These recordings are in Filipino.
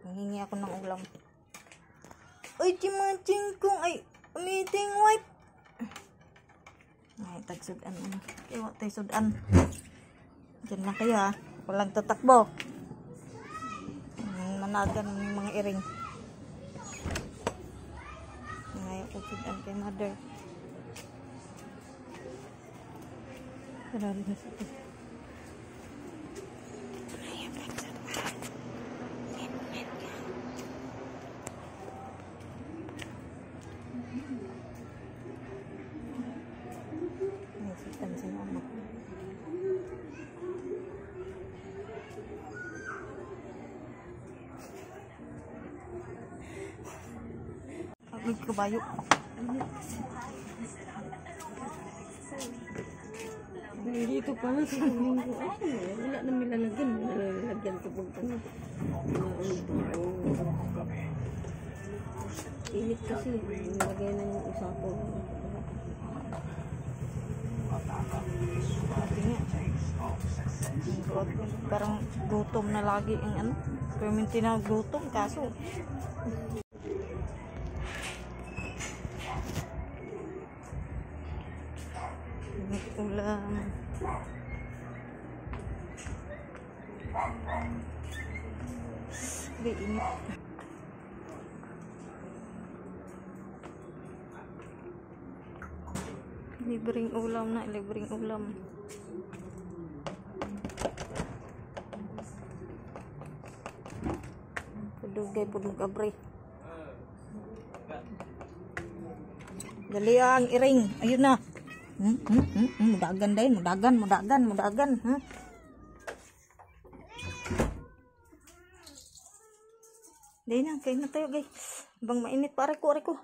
Hingi ako ng ulam. Ay, timaching kong ay meeting white. Ay, tagsudan ano. Ewa tayo sudan. Diyan lang kayo ha. Walang tatakbo. Managan ng mga iring. Ngayon ko sudan kay mother. Marami na sa ito. Kabayo. Dito pala sa linggo. Wala na milalagyan. Milalagyan ko pag ano. Init kasi. Nilagay na yung usapo. Parang gutom na lagi ang ano. Pero minti na gutom kaso. Ulam. Init. Libreng ulam na, libreng ulam. Pudugay, pudug abre. Dali ang iring. Ayun na. Mudagan din, mudagan, ha? Dahil na, kain na tayo, guys. Bang mainit pa, aray ko.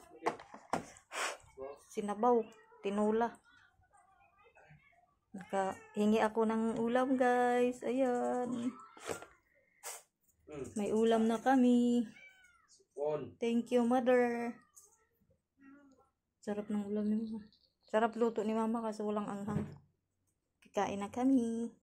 Sinabaw, tinula. Nakahingi ako ng ulam, guys. Ayan. May ulam na kami. Thank you, mother. Sarap ng ulam ni mama. Sarap luto ni mama kasi walang anghang. Kikain na kami.